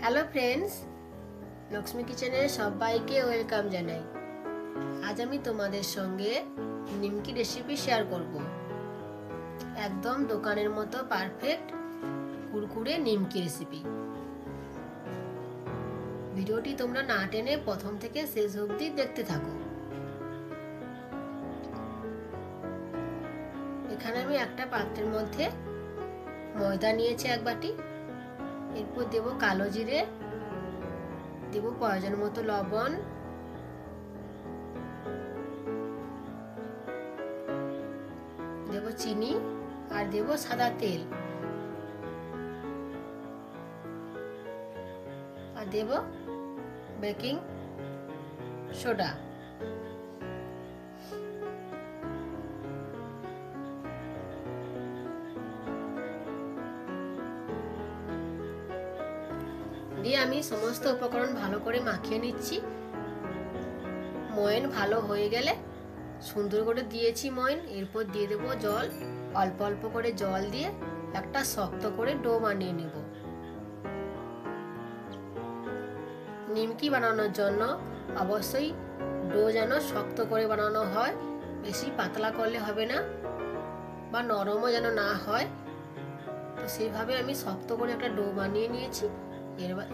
Hello friends, Lakshmi কিচেনের সবাইকে welcome জানাই। আজ আমি তোমাদের সঙ্গে নিমকি রেসিপি শেয়ার করব। একদম দোকানের মতো পারফেক্ট কুরকুরে নিমকি রেসিপি। ভিডিওটি তোমরা না টেনে প্রথম থেকে শেষ অবধি দেখতে থাকো। এখানে আমি একটা পাত্রের মধ্যে ময়দা নিয়েছি এক বাটি। এরপর দেব কালো জিরে, দেব প্রয়োজন মতো লবণ, দেব চিনি আর দেব সাদা তেল আর দেব বেকিং সোডা। দিয়ে আমি সমস্ত উপকরণ ভালো করে মাখিয়ে নিচ্ছি। ময়ন ভালো হয়ে গেলে সুন্দর করে দিয়েছি ময়ন, এরপর দিয়ে দেবো জল। অল্প অল্প করে জল দিয়ে একটা শক্ত করে ডো বানিয়ে নেব। নিমকি বানানোর জন্য অবশ্যই ডো যেন শক্ত করে বানানো হয়, বেশি পাতলা করলে হবে না বা নরমও যেন না হয়। তো সেইভাবে আমি শক্ত করে একটা ডো বানিয়ে নিয়েছি।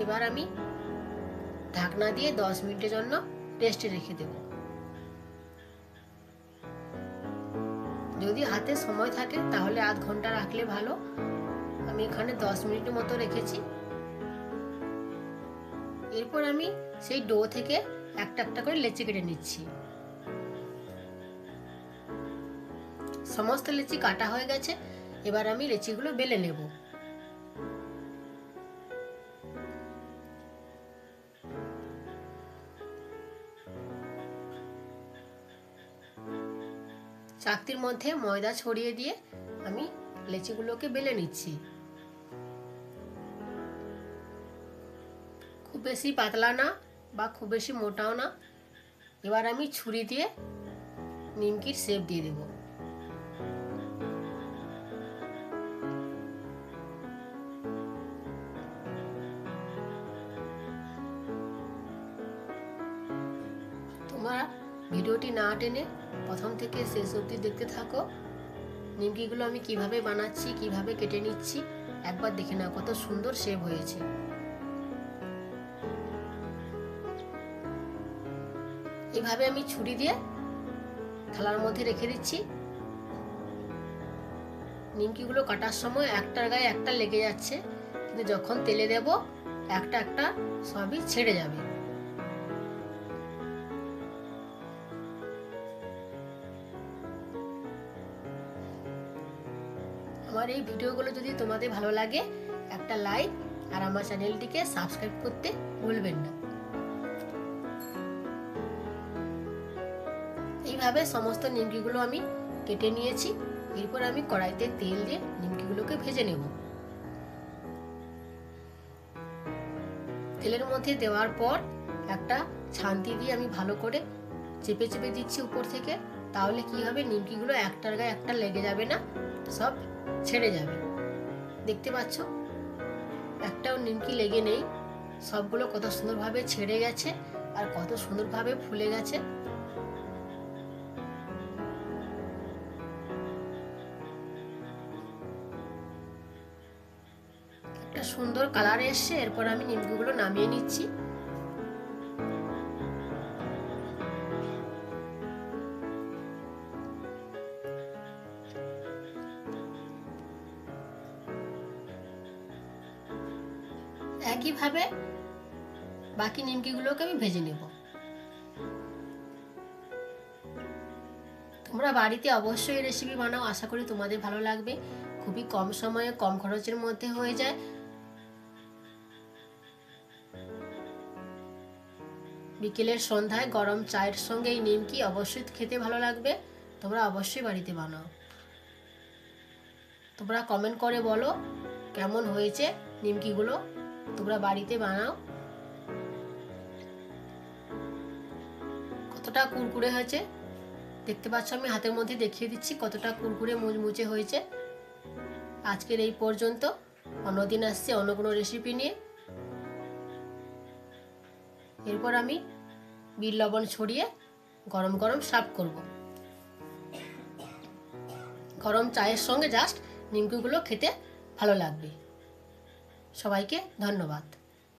এবার আমি ঢাকনা দিয়ে 10 মিনিটের জন্য রেস্টে রেখে দেব। যদি হাতে সময় থাকে তাহলে আধ ঘন্টা রাখলে ভালো। আমি এখানে 10 মিনিটের মতো রেখেছি। এরপর আমি সেই ডো থেকে একটা একটা করে লেচি কেটে নিচ্ছি। সমস্ত লেচি কাটা হয়ে গেছে। এবার আমি লেচিগুলো বেলে নেব। চাকতির মধ্যে ময়দা ছড়িয়ে দিয়ে আমি লেচিগুলোকে বেলে নিচ্ছি। খুব বেশি পাতলা না বা খুব বেশি মোটাও না। এবার আমি ছুরি দিয়ে নিমকির শেপ দিয়ে দেব। তোমরা ভিডিওটি না টেনে প্রথম থেকে শেষ অবধি দেখতে থাকো। নিমকিগুলো আমি কিভাবে বানাচ্ছি, কিভাবে কেটে নিচ্ছি একবার দেখে নাও কত সুন্দর শেপ হয়েছে। এভাবে আমি ছুরি দিয়ে থালার মধ্যে রেখে দিচ্ছি। নিমকিগুলো কাটার সময় একটার গায়ে একটা লেগে যাচ্ছে, কিন্তু যখন তেলে দেব একটা একটা সবই ছেড়ে যাবে। আমার এই ভিডিওগুলো যদি তোমাদের ভালো লাগে একটা লাইক আর আমার চ্যানেলটিকে সাবস্ক্রাইব করতে ভুলবেন না। এইভাবে সমস্ত নিমকিগুলো আমি কেটে নিয়েছি। এরপর আমি কড়াইতে তেল দিয়ে নিমকিগুলোকে ভেজে নেব। তেলের মধ্যে দেওয়ার পর একটা ছান্তি দিয়ে আমি ভালো করে চেপে চেপে দিচ্ছি উপর থেকে। তাহলে কি হবে, নিমকিগুলো একটার গায়ে একটা লেগে যাবে না, সব ছেড়ে যাবে। দেখতে পাচ্ছ একটাও নিমকি লেগে নেই। সবগুলো কত সুন্দরভাবে ছেড়ে গেছে আর কত সুন্দরভাবে ফুলে গেছে। একটা সুন্দর কালার এসছে। এরপর আমি নিমকিগুলো নামিয়ে নিচ্ছি। একইভাবে বাকি নিমকিগুলোকে আমি ভেজে নেব। তোমরা বাড়িতে অবশ্যই এই রেসিপি বানাও, আশা করি তোমাদের ভালো লাগবে। খুবই কম সময়ে কম খরচের মধ্যে হয়ে যায়। বিকেলের সন্ধ্যায় গরম চায়ের সঙ্গে এই নিমকি অবশ্যই খেতে ভালো লাগবে। তোমরা অবশ্যই বাড়িতে বানাও। তোমরা কমেন্ট করে বলো কেমন হয়েছে নিমকিগুলো। তোমরা বাড়িতে বানাও। কতটা কুরকুরে হয়েছে দেখতে পাচ্ছ। আমি হাতের মধ্যে দেখিয়ে দিচ্ছি কতটা কুরকুরে মুচমুচে হয়েছে। আজকের এই পর্যন্ত। অন্যদিন আসছে অন্য কোনো রেসিপি নিয়ে। এরপর আমি বিট লবণ ছড়িয়ে গরম গরম সার্ভ করব। গরম চায়ের সঙ্গে জাস্ট নিমকিগুলো খেতে ভালো লাগবে। সবাইকে ধন্যবাদ।